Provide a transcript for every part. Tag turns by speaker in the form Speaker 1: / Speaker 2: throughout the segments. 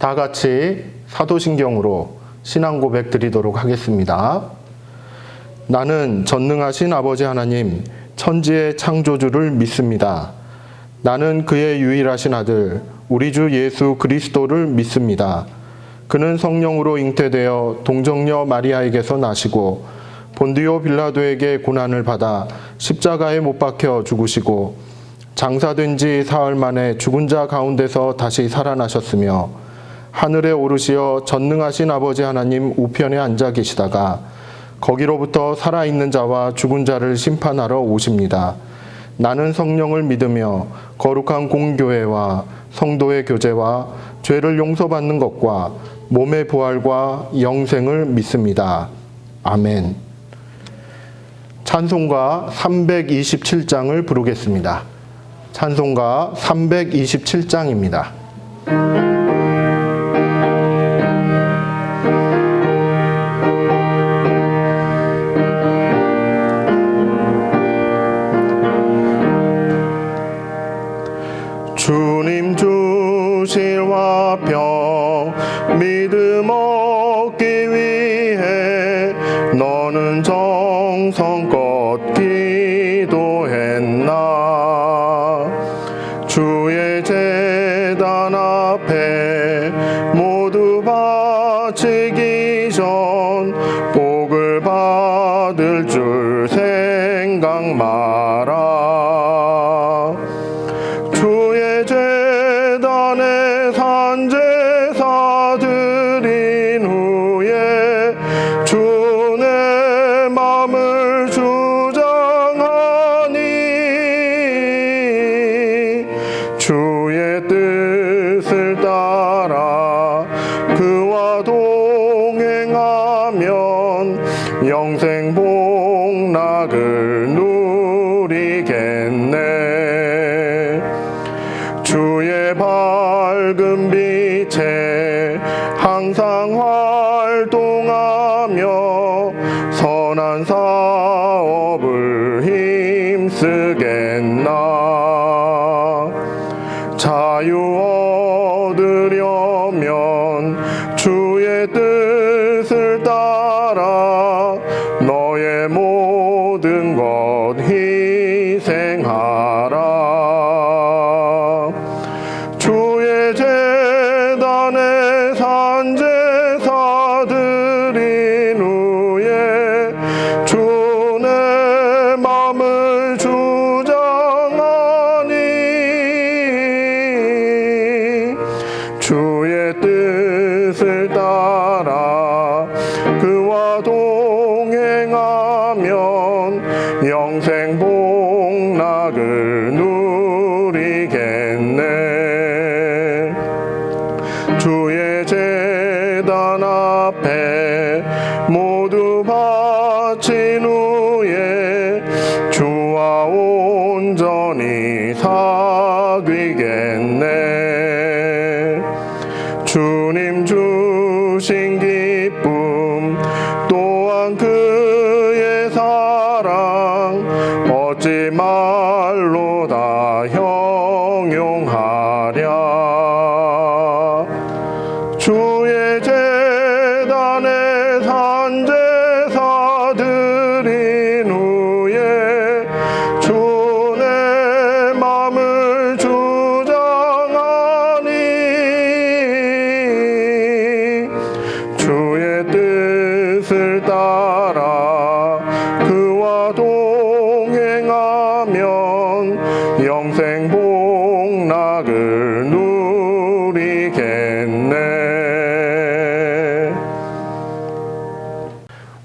Speaker 1: 다 같이 사도신경으로 신앙 고백 드리도록 하겠습니다. 나는 전능하신 아버지 하나님, 천지의 창조주를 믿습니다. 나는 그의 유일하신 아들, 우리 주 예수 그리스도를 믿습니다. 그는 성령으로 잉태되어 동정녀 마리아에게서 나시고 본디오 빌라도에게 고난을 받아 십자가에 못 박혀 죽으시고 장사된 지 사흘 만에 죽은 자 가운데서 다시 살아나셨으며 하늘에 오르시어 전능하신 아버지 하나님 우편에 앉아 계시다가 거기로부터 살아있는 자와 죽은 자를 심판하러 오십니다. 나는 성령을 믿으며 거룩한 공교회와 성도의 교제와 죄를 용서받는 것과 몸의 부활과 영생을 믿습니다. 아멘. 찬송가 327장을 부르겠습니다. 찬송가 327장입니다. 주님 주실 화평 믿음 얻기 위해 너는 정성껏 기도했나. 주의 제단 앞에 모두 바치기 전 복을 받을 줄 생각 마라. 주의 제단에 산제사 드린 후에 주의 마음을 주장하니 주의 뜻을 따라 그와 동행하면 영생 복락을 누리겠네. 주의 밝은 빛에 항상 활동하며 선한 사업을 힘쓰겠나. 자유 얻으려면 주의 뜻을 따라 너의 모든 것 희생하라. 주의 제단에 산제사 드린 후에 주의 마음을 주장하니 주의 뜻을 따라 그와 동행하면 영생 복락을 누리겠네. 주의 제단 앞에 모두 바친 후에 주와 온전히 사귀겠네. 주님 주신 기쁨 또한 그의 사랑 어찌 말로 다 형용하랴. 주의 제단에 산제사 드린 후에 주의 마음을 주장하니 주의 뜻을 따라 그와 동행하면 영생 복락을 누리겠네.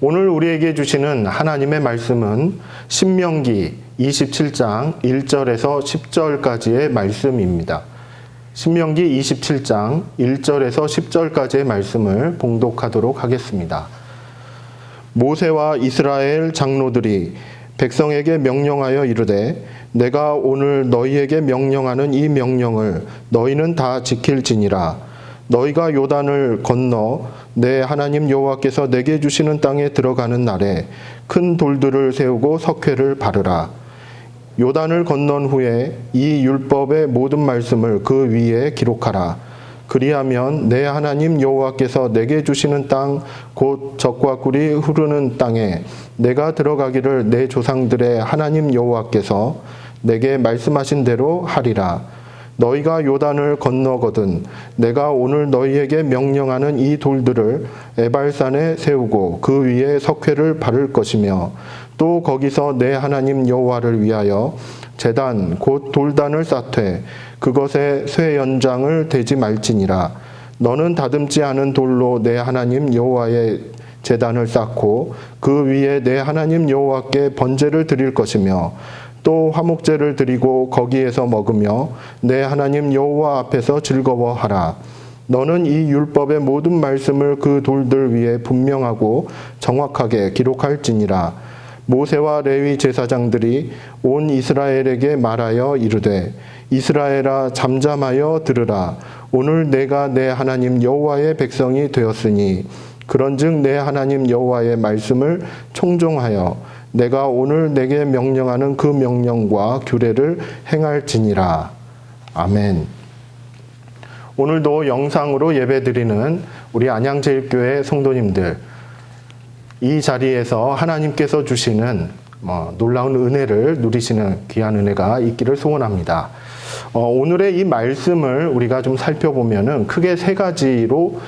Speaker 1: 오늘 우리에게 주시는 하나님의 말씀은 신명기 27장 1절에서 10절까지의 말씀입니다. 신명기 27장 1절에서 10절까지의 말씀을 봉독하도록 하겠습니다. 모세와 이스라엘 장로들이 백성에게 명령하여 이르되 내가 오늘 너희에게 명령하는 이 명령을 너희는 다 지킬지니라. 너희가 요단을 건너 내 하나님 여호와께서 내게 주시는 땅에 들어가는 날에 큰 돌들을 세우고 석회를 바르라. 요단을 건넌 후에 이 율법의 모든 말씀을 그 위에 기록하라. 그리하면 내 하나님 여호와께서 내게 주시는 땅 곧 젖과 꿀이 흐르는 땅에 내가 들어가기를 내 조상들의 하나님 여호와께서 내게 말씀하신 대로 하리라. 너희가 요단을 건너거든 내가 오늘 너희에게 명령하는 이 돌들을 에발산에 세우고 그 위에 석회를 바를 것이며 또 거기서 내 하나님 여호와를 위하여 제단 곧 돌단을 쌓되 그것에 쇠 연장을 대지 말지니라. 너는 다듬지 않은 돌로 내 하나님 여호와의 제단을 쌓고 그 위에 내 하나님 여호와께 번제를 드릴 것이며 또 화목제를 드리고 거기에서 먹으며 내 하나님 여호와 앞에서 즐거워하라. 너는 이 율법의 모든 말씀을 그 돌들 위에 분명하고 정확하게 기록할지니라. 모세와 레위 제사장들이 온 이스라엘에게 말하여 이르되 이스라엘아 잠잠하여 들으라. 오늘 내가 내 하나님 여호와의 백성이 되었으니 그런즉 내 하나님 여호와의 말씀을 청종하여 내가 오늘 내게 명령하는 그 명령과 규례를 행할지니라. 아멘. 오늘도 영상으로 예배드리는 우리 안양제일교회 성도님들, 이 자리에서 하나님께서 주시는 놀라운 은혜를 누리시는 귀한 은혜가 있기를 소원합니다. 오늘의 이 말씀을 우리가 좀 살펴보면은 크게 세 가지로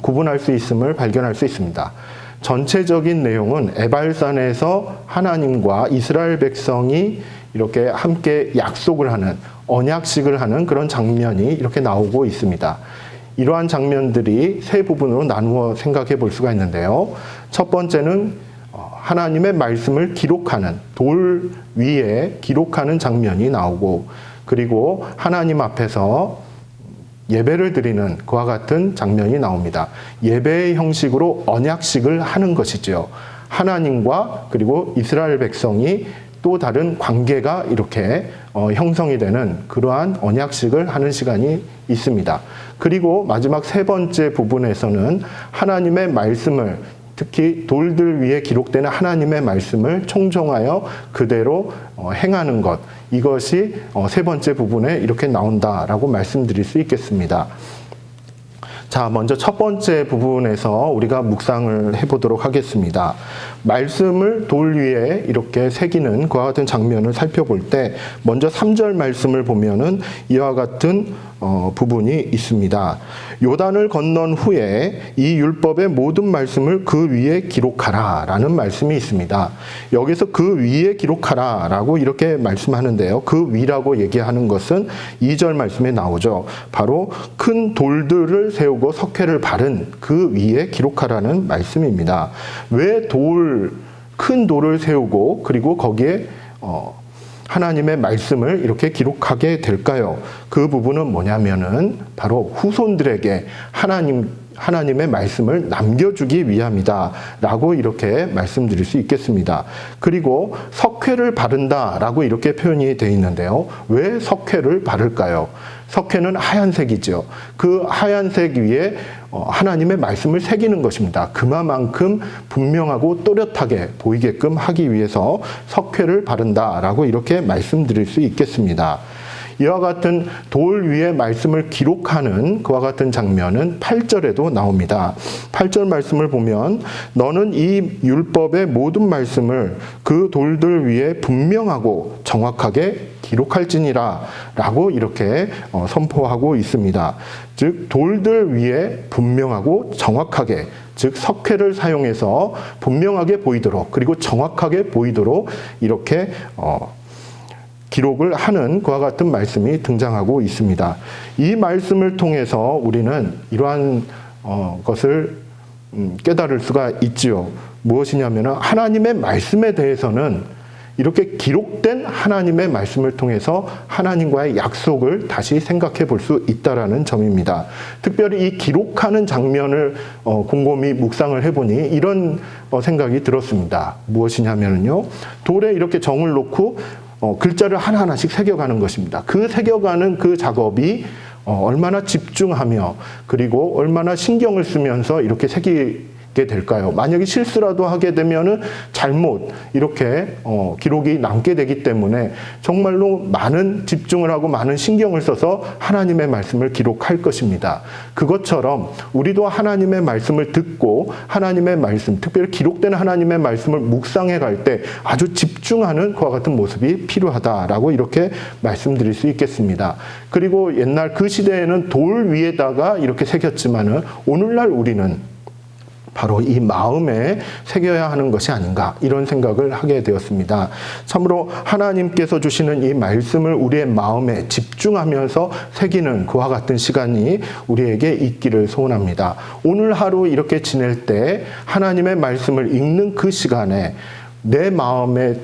Speaker 1: 구분할 수 있음을 발견할 수 있습니다. 전체적인 내용은 에발산에서 하나님과 이스라엘 백성이 이렇게 함께 약속을 하는, 언약식을 하는 그런 장면이 이렇게 나오고 있습니다. 이러한 장면들이 세 부분으로 나누어 생각해 볼 수가 있는데요. 첫 번째는 하나님의 말씀을 기록하는, 돌 위에 기록하는 장면이 나오고, 그리고 하나님 앞에서 예배를 드리는 그와 같은 장면이 나옵니다. 예배의 형식으로 언약식을 하는 것이죠. 하나님과 그리고 이스라엘 백성이 또 다른 관계가 이렇게 형성이 되는 그러한 언약식을 하는 시간이 있습니다. 그리고 마지막 세 번째 부분에서는 하나님의 말씀을, 특히 돌들 위에 기록되는 하나님의 말씀을 청종하여 그대로 행하는 것, 이것이 세 번째 부분에 이렇게 나온다라고 말씀드릴 수 있겠습니다. 자, 먼저 첫 번째 부분에서 우리가 묵상을 해보도록 하겠습니다. 말씀을 돌 위에 이렇게 새기는 그와 같은 장면을 살펴볼 때 먼저 3절 말씀을 보면은 이와 같은 부분이 있습니다. 요단을 건넌 후에 이 율법의 모든 말씀을 그 위에 기록하라 라는 말씀이 있습니다. 여기서 그 위에 기록하라 라고 이렇게 말씀하는데요. 그 위라고 얘기하는 것은 2절 말씀에 나오죠. 바로 큰 돌들을 세우고 석회를 바른 그 위에 기록하라는 말씀입니다. 왜 큰 돌을 세우고 그리고 거기에 하나님의 말씀을 이렇게 기록하게 될까요? 그 부분은 뭐냐면은 바로 후손들에게 하나님의 말씀을 남겨주기 위함이다 라고 이렇게 말씀드릴 수 있겠습니다. 그리고 석회를 바른다 라고 이렇게 표현이 되어 있는데요. 왜 석회를 바를까요? 석회는 하얀색이죠. 그 하얀색 위에 하나님의 말씀을 새기는 것입니다. 그만큼 분명하고 또렷하게 보이게끔 하기 위해서 석회를 바른다라고 이렇게 말씀드릴 수 있겠습니다. 이와 같은 돌 위에 말씀을 기록하는 그와 같은 장면은 8절에도 나옵니다. 8절 말씀을 보면 너는 이 율법의 모든 말씀을 그 돌들 위에 분명하고 정확하게 기록할지니라 라고 이렇게 선포하고 있습니다. 즉 돌들 위에 분명하고 정확하게, 즉 석회를 사용해서 분명하게 보이도록 그리고 정확하게 보이도록 이렇게 기록을 하는 그와 같은 말씀이 등장하고 있습니다. 이 말씀을 통해서 우리는 이러한 것을 깨달을 수가 있지요. 무엇이냐면 하나님의 말씀에 대해서는 이렇게 기록된 하나님의 말씀을 통해서 하나님과의 약속을 다시 생각해 볼 수 있다라는 점입니다. 특별히 이 기록하는 장면을 곰곰이 묵상을 해보니 이런 생각이 들었습니다. 무엇이냐면요, 돌에 이렇게 정을 놓고 글자를 하나하나씩 새겨가는 것입니다. 그 새겨가는 그 작업이 얼마나 집중하며 그리고 얼마나 신경을 쓰면서 이렇게 새기게 남게 될까요? 만약에 실수라도 하게 되면은 잘못 이렇게 기록이 남게 되기 때문에 정말로 많은 집중을 하고 많은 신경을 써서 하나님의 말씀을 기록할 것입니다. 그것처럼 우리도 하나님의 말씀을 듣고 하나님의 말씀, 특별히 기록된 하나님의 말씀을 묵상해 갈 때 아주 집중하는 그와 같은 모습이 필요하다라고 이렇게 말씀드릴 수 있겠습니다. 그리고 옛날 그 시대에는 돌 위에다가 이렇게 새겼지만은 오늘날 우리는 바로 이 마음에 새겨야 하는 것이 아닌가 이런 생각을 하게 되었습니다. 참으로 하나님께서 주시는 이 말씀을 우리의 마음에 집중하면서 새기는 그와 같은 시간이 우리에게 있기를 소원합니다. 오늘 하루 이렇게 지낼 때 하나님의 말씀을 읽는 그 시간에 내 마음에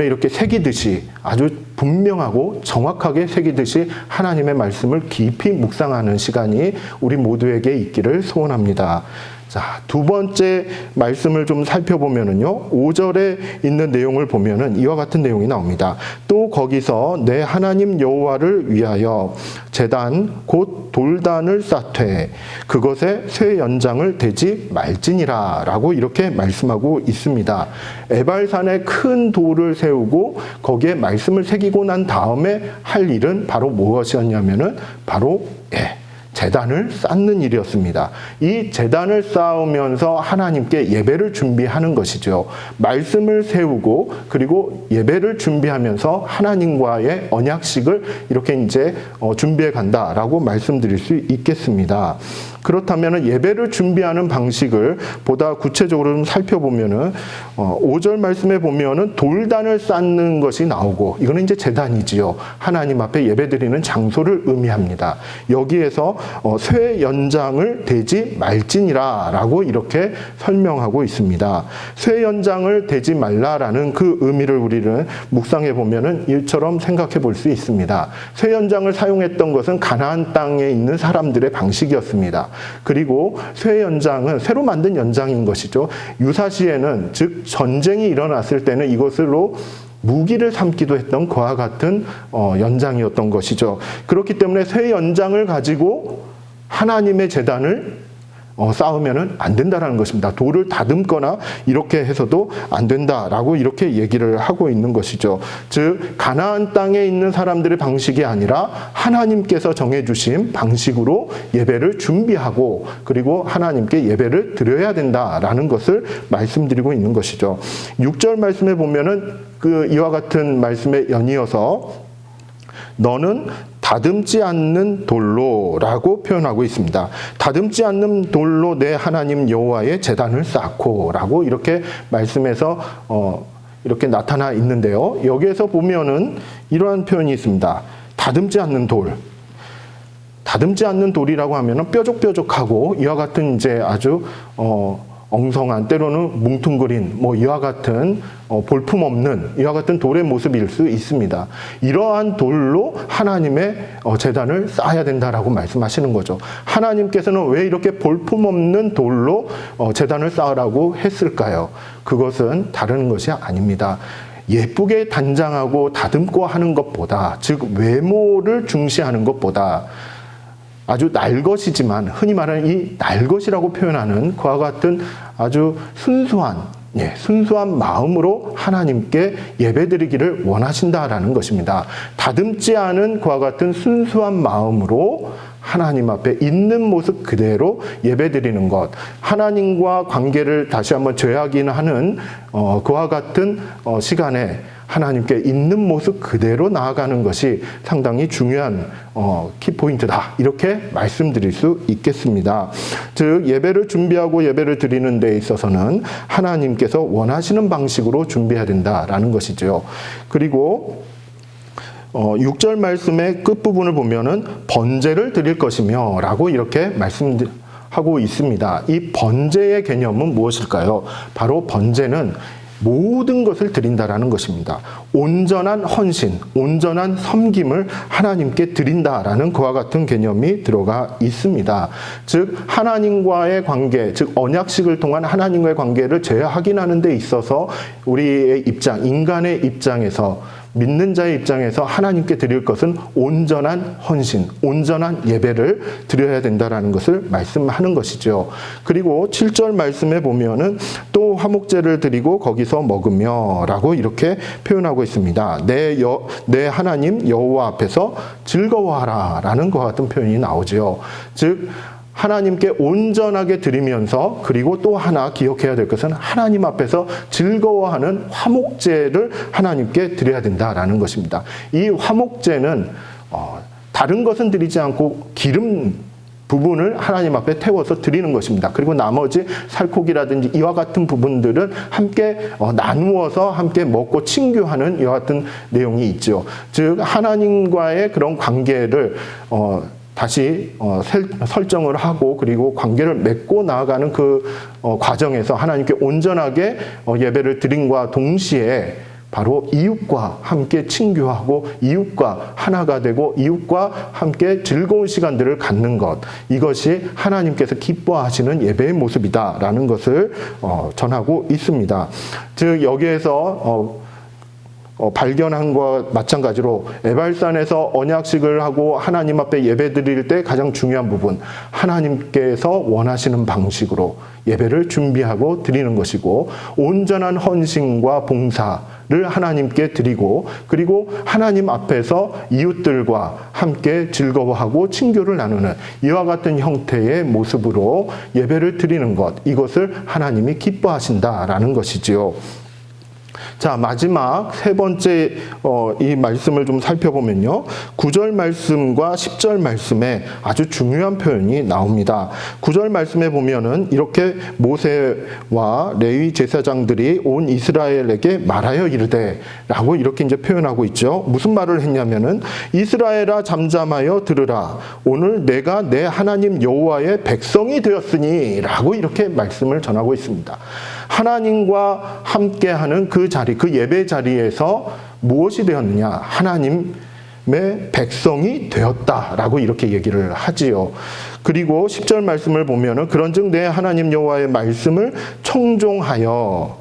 Speaker 1: 이렇게 새기듯이 아주 분명하고 정확하게 새기듯이 하나님의 말씀을 깊이 묵상하는 시간이 우리 모두에게 있기를 소원합니다. 자, 두 번째 말씀을 좀 살펴보면은요, 5절에 있는 내용을 보면은 이와 같은 내용이 나옵니다. 또 거기서 내 하나님 여호와를 위하여 제단 곧 돌단을 쌓되 그것에 쇠 연장을 대지 말지니라 라고 이렇게 말씀하고 있습니다. 에발산에 큰 돌을 세우고 거기에 말씀을 새기고 난 다음에 할 일은 바로 무엇이었냐면은 바로 제단을 쌓는 일이었습니다. 이 제단을 쌓으면서 하나님께 예배를 준비하는 것이죠. 말씀을 세우고 그리고 예배를 준비하면서 하나님과의 언약식을 이렇게 이제 준비해 간다라고 말씀드릴 수 있겠습니다. 그렇다면 예배를 준비하는 방식을 보다 구체적으로 좀 살펴보면은 5절 말씀에 보면은 돌단을 쌓는 것이 나오고 이거는 이제 제단이지요. 하나님 앞에 예배드리는 장소를 의미합니다. 여기에서 쇠 연장을 대지 말지니라라고 이렇게 설명하고 있습니다. 쇠 연장을 대지 말라라는 그 의미를 우리는 묵상해 보면은 이처럼 생각해 볼 수 있습니다. 쇠 연장을 사용했던 것은 가나안 땅에 있는 사람들의 방식이었습니다. 그리고 쇠 연장은 새로 만든 연장인 것이죠. 유사시에는 즉 전쟁이 일어났을 때는 이것으로 무기를 삼기도 했던 그와 같은 연장이었던 것이죠. 그렇기 때문에 쇠 연장을 가지고 하나님의 제단을 쌓으면은 안 된다라는 것입니다. 돌을 다듬거나 이렇게 해서도 안 된다라고 이렇게 얘기를 하고 있는 것이죠. 즉 가나안 땅에 있는 사람들의 방식이 아니라 하나님께서 정해주신 방식으로 예배를 준비하고 그리고 하나님께 예배를 드려야 된다라는 것을 말씀드리고 있는 것이죠. 6절 말씀에 보면은 이와 같은 말씀에 연이어서 너는 다듬지 않는 돌로라고 표현하고 있습니다. 다듬지 않는 돌로 내 하나님 여호와의 제단을 쌓고라고 이렇게 말씀에서 이렇게 나타나 있는데요. 여기에서 보면은 이러한 표현이 있습니다. 다듬지 않는 돌. 다듬지 않는 돌이라고 하면은 뾰족뾰족하고 이와 같은 이제 아주 엉성한 때로는 뭉퉁그린 이와 같은 볼품없는 이와 같은 돌의 모습일 수 있습니다. 이러한 돌로 하나님의 제단을 쌓아야 된다라고 말씀하시는 거죠. 하나님께서는 왜 이렇게 볼품없는 돌로 제단을 쌓으라고 했을까요? 그것은 다른 것이 아닙니다. 예쁘게 단장하고 다듬고 하는 것보다, 즉 외모를 중시하는 것보다 아주 날것이지만 흔히 말하는 이 날것이라고 표현하는 그와 같은 아주 순수한 마음으로 하나님께 예배드리기를 원하신다라는 것입니다. 다듬지 않은 그와 같은 순수한 마음으로 하나님 앞에 있는 모습 그대로 예배드리는 것, 하나님과 관계를 다시 한번 재확인하는 그와 같은 시간에 하나님께 있는 모습 그대로 나아가는 것이 상당히 중요한 키포인트다 이렇게 말씀드릴 수 있겠습니다. 즉 예배를 준비하고 예배를 드리는 데 있어서는 하나님께서 원하시는 방식으로 준비해야 된다라는 것이죠. 그리고 6절 말씀의 끝부분을 보면은 번제를 드릴 것이며 라고 이렇게 말씀하고 있습니다. 이 번제의 개념은 무엇일까요? 바로 번제는 모든 것을 드린다라는 것입니다. 온전한 헌신, 온전한 섬김을 하나님께 드린다라는 그와 같은 개념이 들어가 있습니다. 즉 하나님과의 관계, 즉 언약식을 통한 하나님과의 관계를 재확인하는 데 있어서 우리의 입장, 인간의 입장에서 믿는 자의 입장에서 하나님께 드릴 것은 온전한 헌신, 온전한 예배를 드려야 된다라는 것을 말씀하는 것이죠. 그리고 7절 말씀에 보면은 또 화목제를 드리고 거기서 먹으며 라고 이렇게 표현하고 있습니다. 내 하나님 여호와 앞에서 즐거워하라 라는 것과 같은 표현이 나오죠. 즉 하나님께 온전하게 드리면서, 그리고 또 하나 기억해야 될 것은 하나님 앞에서 즐거워하는 화목제를 하나님께 드려야 된다라는 것입니다. 이 화목제는 다른 것은 드리지 않고 기름 부분을 하나님 앞에 태워서 드리는 것입니다. 그리고 나머지 살코기라든지 이와 같은 부분들은 함께 나누어서 함께 먹고 친교하는 이와 같은 내용이 있죠. 즉 하나님과의 그런 관계를 다시 설정을 하고, 그리고 관계를 맺고 나아가는 그 과정에서 하나님께 온전하게 예배를 드림과 동시에 바로 이웃과 함께 친교하고 이웃과 하나가 되고 이웃과 함께 즐거운 시간들을 갖는 것, 이것이 하나님께서 기뻐하시는 예배의 모습이다라는 것을 전하고 있습니다. 즉 여기에서 발견한 것과 마찬가지로 에발산에서 언약식을 하고 하나님 앞에 예배 드릴 때 가장 중요한 부분, 하나님께서 원하시는 방식으로 예배를 준비하고 드리는 것이고, 온전한 헌신과 봉사를 하나님께 드리고, 그리고 하나님 앞에서 이웃들과 함께 즐거워하고 친교를 나누는 이와 같은 형태의 모습으로 예배를 드리는 것, 이것을 하나님이 기뻐하신다라는 것이지요. 자, 마지막 세 번째 이 말씀을 좀 살펴보면요, 9절 말씀과 10절 말씀에 아주 중요한 표현이 나옵니다. 9절 말씀에 보면은 이렇게 모세와 레위 제사장들이 온 이스라엘에게 말하여 이르되 라고 이렇게 이제 표현하고 있죠. 무슨 말을 했냐면은, 이스라엘아 잠잠하여 들으라, 오늘 내가 내 하나님 여호와의 백성이 되었으니 라고 이렇게 말씀을 전하고 있습니다. 하나님과 함께하는 그 자리, 그 예배 자리에서 무엇이 되었느냐? 하나님의 백성이 되었다라고 이렇게 얘기를 하지요. 그리고 10절 말씀을 보면은, 그런즉 내 하나님 여호와의 말씀을 청종하여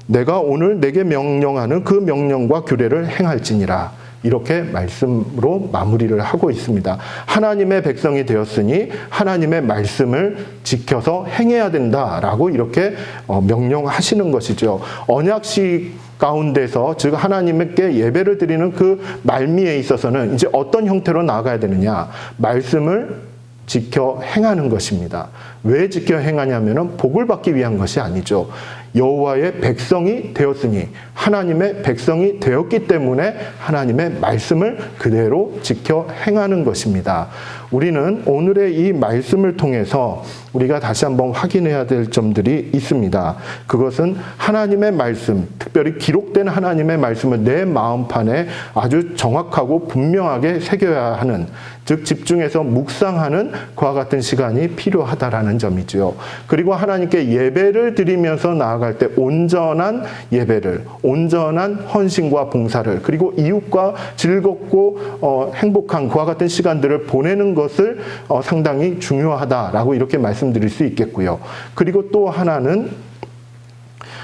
Speaker 1: 내가 오늘 내게 명령하는 그 명령과 규례를 행할지니라. 이렇게 말씀으로 마무리를 하고 있습니다. 하나님의 백성이 되었으니 하나님의 말씀을 지켜서 행해야 된다라고 이렇게 명령하시는 것이죠. 언약식 가운데서, 즉 하나님께 예배를 드리는 그 말미에 있어서는 이제 어떤 형태로 나아가야 되느냐? 말씀을 지켜 행하는 것입니다. 왜 지켜 행하냐면은 복을 받기 위한 것이 아니죠. 여호와의 백성이 되었으니, 하나님의 백성이 되었기 때문에 하나님의 말씀을 그대로 지켜 행하는 것입니다. 우리는 오늘의 이 말씀을 통해서 우리가 다시 한번 확인해야 될 점들이 있습니다. 그것은 하나님의 말씀, 특별히 기록된 하나님의 말씀을 내 마음판에 아주 정확하고 분명하게 새겨야 하는, 즉 집중해서 묵상하는 그와 같은 시간이 필요하다라는 점이죠. 그리고 하나님께 예배를 드리면서 나아갈 때 온전한 예배를, 온전한 헌신과 봉사를, 그리고 이웃과 즐겁고 행복한 그와 같은 시간들을 보내는 것을 상당히 중요하다라고 이렇게 말씀드릴 수 있겠고요. 그리고 또 하나는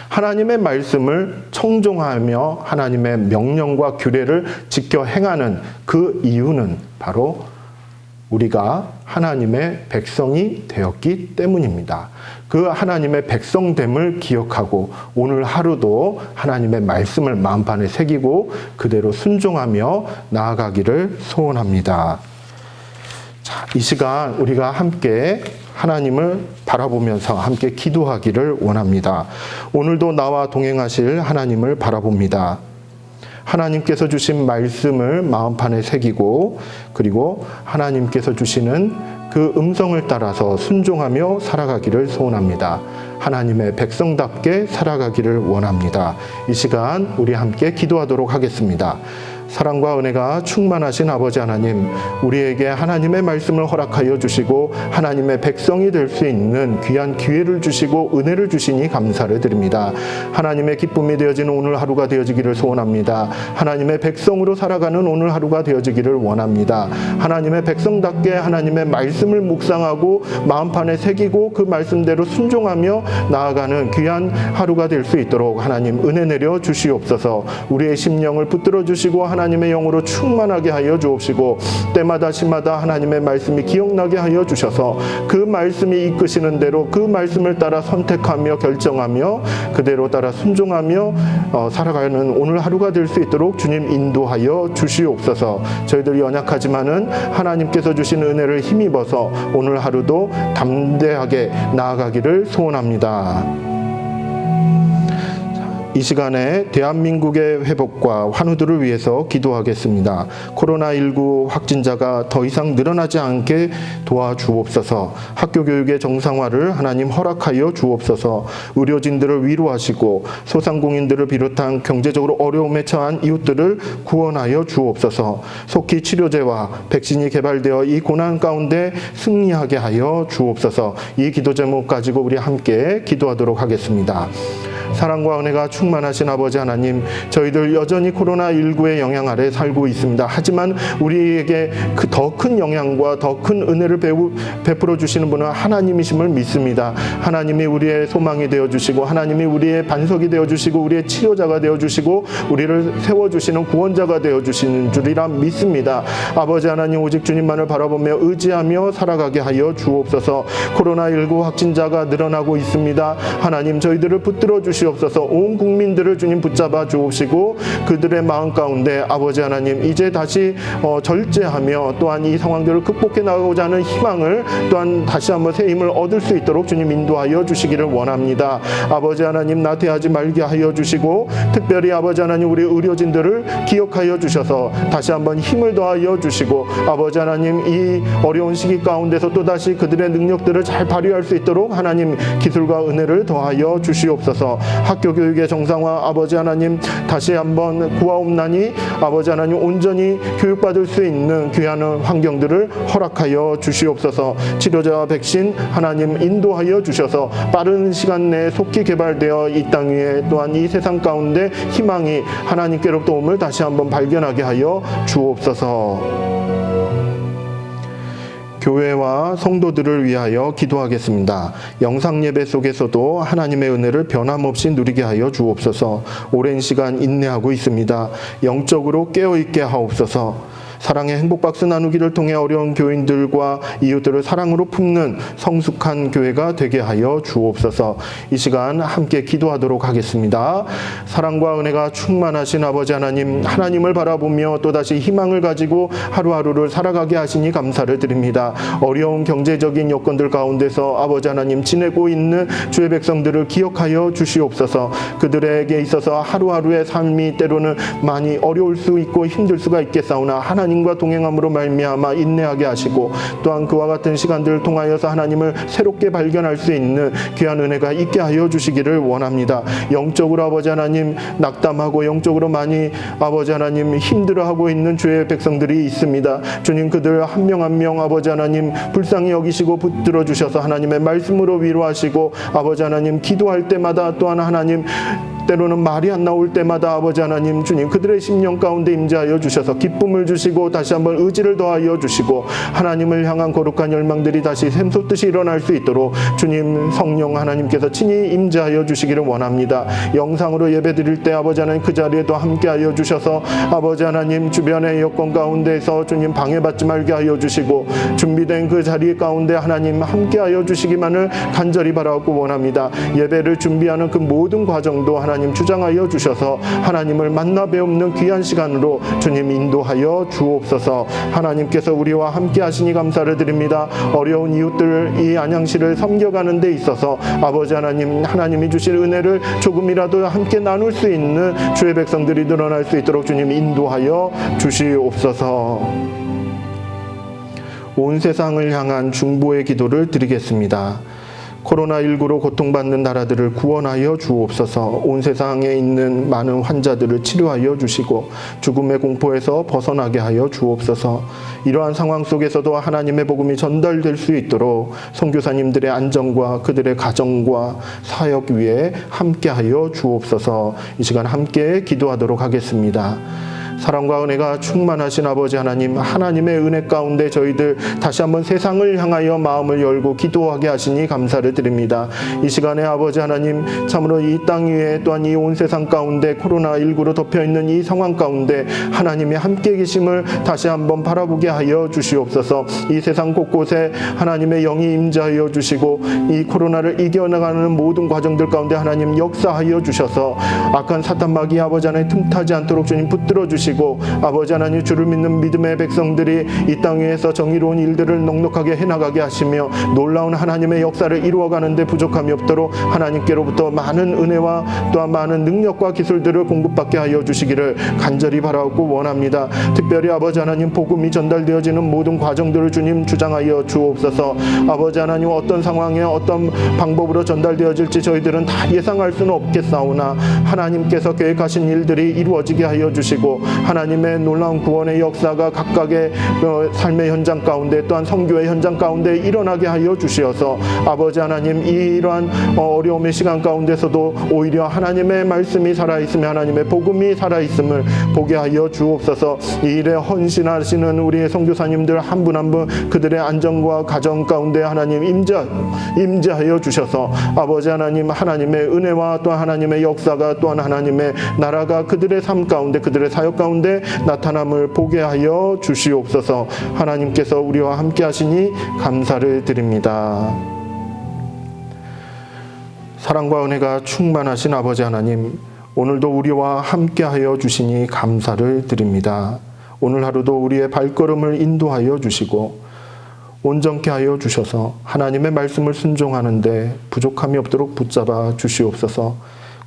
Speaker 1: 하나님의 말씀을 청종하며 하나님의 명령과 규례를 지켜 행하는 그 이유는 바로 우리가 하나님의 백성이 되었기 때문입니다. 그 하나님의 백성됨을 기억하고 오늘 하루도 하나님의 말씀을 마음판에 새기고 그대로 순종하며 나아가기를 소원합니다. 자, 이 시간 우리가 함께 하나님을 바라보면서 함께 기도하기를 원합니다. 오늘도 나와 동행하실 하나님을 바라봅니다. 하나님께서 주신 말씀을 마음판에 새기고, 그리고 하나님께서 주시는 그 음성을 따라서 순종하며 살아가기를 소원합니다. 하나님의 백성답게 살아가기를 원합니다. 이 시간 우리 함께 기도하도록 하겠습니다. 사랑과 은혜가 충만하신 아버지 하나님, 우리에게 하나님의 말씀을 허락하여 주시고 하나님의 백성이 될 수 있는 귀한 기회를 주시고 은혜를 주시니 감사를 드립니다. 하나님의 기쁨이 되어지는 오늘 하루가 되어지기를 소원합니다. 하나님의 백성으로 살아가는 오늘 하루가 되어지기를 원합니다. 하나님의 백성답게 하나님의 말씀을 묵상하고 마음판에 새기고 그 말씀대로 순종하며 나아가는 귀한 하루가 될 수 있도록 하나님 은혜 내려 주시옵소서. 우리의 심령을 붙들어 주시고 하나님의 영으로 충만하게 하여 주옵시고 때마다 시마다 하나님의 말씀이 기억나게 하여 주셔서 그 말씀이 이끄시는 대로 그 말씀을 따라 선택하며 결정하며 그대로 따라 순종하며 살아가는 오늘 하루가 될 수 있도록 주님 인도하여 주시옵소서. 저희들이 연약하지만은 하나님께서 주신 은혜를 힘입어서 오늘 하루도 담대하게 나아가기를 소원합니다. 이 시간에 대한민국의 회복과 환우들을 위해서 기도하겠습니다. 코로나19 확진자가 더 이상 늘어나지 않게 도와주옵소서. 학교 교육의 정상화를 하나님 허락하여 주옵소서. 의료진들을 위로하시고 소상공인들을 비롯한 경제적으로 어려움에 처한 이웃들을 구원하여 주옵소서. 속히 치료제와 백신이 개발되어 이 고난 가운데 승리하게 하여 주옵소서. 이 기도 제목 가지고 우리 함께 기도하도록 하겠습니다. 사랑과 은혜가 충만하신 아버지 하나님, 저희들 여전히 코로나19의 영향 아래 살고 있습니다. 하지만 우리에게 그 더 큰 영향과 더 큰 은혜를 베풀어 주시는 분은 하나님이심을 믿습니다. 하나님이 우리의 소망이 되어주시고 하나님이 우리의 반석이 되어주시고 우리의 치료자가 되어주시고 우리를 세워주시는 구원자가 되어주시는 줄이라 믿습니다. 아버지 하나님, 오직 주님만을 바라보며 의지하며 살아가게 하여 주옵소서. 코로나19 확진자가 늘어나고 있습니다. 하나님, 저희들을 붙들어 주시옵소서. 온 국민들을 주님 붙잡아 주옵시고 그들의 마음 가운데 아버지 하나님, 이제 다시 절제하며 또한 이 상황들을 극복해 나가고자 하는 희망을 또한 다시 한번 새 힘을 얻을 수 있도록 주님 인도하여 주시기를 원합니다. 아버지 하나님, 나태하지 말게 하여 주시고 특별히 아버지 하나님, 우리 의료진들을 기억하여 주셔서 다시 한번 힘을 더하여 주시고 아버지 하나님, 이 어려운 시기 가운데서 또다시 그들의 능력들을 잘 발휘할 수 있도록 하나님 기술과 은혜를 더하여 주시옵소서. 학교 교육의 정상화 아버지 하나님 다시 한번 구하옵나니 아버지 하나님, 온전히 교육받을 수 있는 귀한 환경들을 허락하여 주시옵소서. 치료제와 백신 하나님 인도하여 주셔서 빠른 시간 내에 속히 개발되어 이 땅 위에 또한 이 세상 가운데 희망이 하나님께로부터 옴을 다시 한번 발견하게 하여 주옵소서. 교회와 성도들을 위하여 기도하겠습니다. 영상 예배 속에서도 하나님의 은혜를 변함없이 누리게 하여 주옵소서. 오랜 시간 인내하고 있습니다. 영적으로 깨어있게 하옵소서. 사랑의 행복박스 나누기를 통해 어려운 교인들과 이웃들을 사랑으로 품는 성숙한 교회가 되게 하여 주옵소서. 이 시간 함께 기도하도록 하겠습니다. 사랑과 은혜가 충만하신 아버지 하나님, 하나님을 바라보며 또다시 희망을 가지고 하루하루를 살아가게 하시니 감사를 드립니다. 어려운 경제적인 여건들 가운데서 아버지 하나님 지내고 있는 주의 백성들을 기억하여 주시옵소서. 그들에게 있어서 하루하루의 삶이 때로는 많이 어려울 수 있고 힘들 수가 있겠사오나 하나님과 동행함으로 말미암아 인내하게 하시고 또한 그와 같은 시간들을 통하여서 하나님을 새롭게 발견할 수 있는 귀한 은혜가 있게 하여 주시기를 원합니다. 영적으로 아버지 하나님 낙담하고 영적으로 많이 아버지 하나님 힘들어하고 있는 주의 백성들이 있습니다. 주님, 그들 한 명 한 명 아버지 하나님 불쌍히 여기시고 붙들어 주셔서 하나님의 말씀으로 위로하시고 아버지 하나님 기도할 때마다 또한 하나님 때로는 말이 안 나올 때마다 아버지 하나님 주님 그들의 심령 가운데 임재하여 주셔서 기쁨을 주시고 다시 한번 의지를 더하여 주시고 하나님을 향한 거룩한 열망들이 다시 샘솟듯이 일어날 수 있도록 주님 성령 하나님께서 친히 임재하여 주시기를 원합니다. 영상으로 예배 드릴 때 아버지 하나님 그 자리에도 함께하여 주셔서 아버지 하나님 주변의 여건 가운데서 주님 방해받지 말게 하여 주시고 준비된 그 자리 가운데 하나님 함께하여 주시기만을 간절히 바라고 원합니다. 예배를 준비하는 그 모든 과정도 하나님 주장하여 주셔서 하나님을 만나 배우는 귀한 시간으로 주님 인도하여 주옵소서. 하나님께서 우리와 함께 하시니 감사를 드립니다. 어려운 이웃들 이 안양시를 섬겨가는 데 있어서 아버지 하나님, 하나님이 주실 은혜를 조금이라도 함께 나눌 수 있는 주의 백성들이 늘어날 수 있도록 주님 인도하여 주시옵소서. 온 세상을 향한 중보의 기도를 드리겠습니다. 코로나19로 고통받는 나라들을 구원하여 주옵소서. 온 세상에 있는 많은 환자들을 치료하여 주시고 죽음의 공포에서 벗어나게 하여 주옵소서. 이러한 상황 속에서도 하나님의 복음이 전달될 수 있도록 선교사님들의 안전과 그들의 가정과 사역 위에 함께하여 주옵소서. 이 시간 함께 기도하도록 하겠습니다. 사랑과 은혜가 충만하신 아버지 하나님, 하나님의 은혜 가운데 저희들 다시 한번 세상을 향하여 마음을 열고 기도하게 하시니 감사를 드립니다. 이 시간에 아버지 하나님, 참으로 이 땅 위에 또한 이 온 세상 가운데 코로나19로 덮여있는 이 상황 가운데 하나님이 함께 계심을 다시 한번 바라보게 하여 주시옵소서. 이 세상 곳곳에 하나님의 영이 임재하여 주시고 이 코로나를 이겨나가는 모든 과정들 가운데 하나님 역사하여 주셔서 악한 사탄마귀 아버지 하나님 틈타지 않도록 주님 붙들어 주시고 아버지 하나님, 주를 믿는 믿음의 백성들이 이 땅 위에서 정의로운 일들을 넉넉하게 해나가게 하시며 놀라운 하나님의 역사를 이루어가는데 부족함이 없도록 하나님께로부터 많은 은혜와 또한 많은 능력과 기술들을 공급받게 하여 주시기를 간절히 바라고 원합니다. 특별히 아버지 하나님, 복음이 전달되어지는 모든 과정들을 주님 주장하여 주옵소서. 아버지 하나님, 어떤 상황에 어떤 방법으로 전달되어질지 저희들은 다 예상할 수는 없겠사오나 하나님께서 계획하신 일들이 이루어지게 하여 주시고 하나님의 놀라운 구원의 역사가 각각의 삶의 현장 가운데 또한 선교의 현장 가운데 일어나게 하여 주시어서 아버지 하나님, 이러한 어려움의 시간 가운데서도 오히려 하나님의 말씀이 살아있으며 하나님의 복음이 살아있음을 보게 하여 주옵소서. 이 일에 헌신하시는 우리의 선교사님들 한 분 한 분 그들의 안전과 가정 가운데 하나님 임재하여 주셔서 아버지 하나님, 하나님의 은혜와 또한 하나님의 역사가 또한 하나님의 나라가 그들의 삶 가운데 그들의 사역 가운데 나타남을 보게 하여 주시옵소서. 하나님께서 우리와 함께 하시니 감사를 드립니다. 사랑과 은혜가 충만하신 아버지 하나님, 오늘도 우리와 함께 하여 주시니 감사를 드립니다. 오늘 하루도 우리의 발걸음을 인도하여 주시고 온전케 하여 주셔서 하나님의 말씀을 순종하는데 부족함이 없도록 붙잡아 주시옵소서.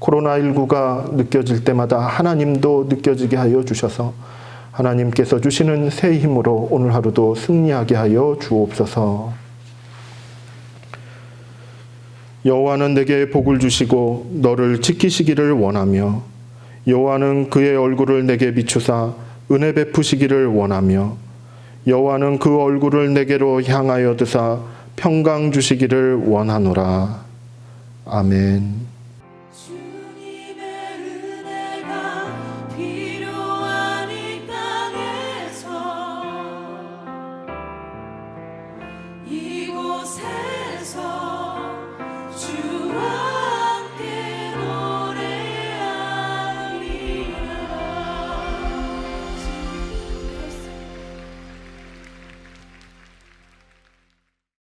Speaker 1: 코로나19가 느껴질 때마다 하나님도 느껴지게 하여 주셔서 하나님께서 주시는 새 힘으로 오늘 하루도 승리하게 하여 주옵소서. 여호와는 내게 복을 주시고 너를 지키시기를 원하며 여호와는 그의 얼굴을 내게 비추사 은혜 베푸시기를 원하며 여호와는 그 얼굴을 내게로 향하여 드사 평강 주시기를 원하노라. 아멘.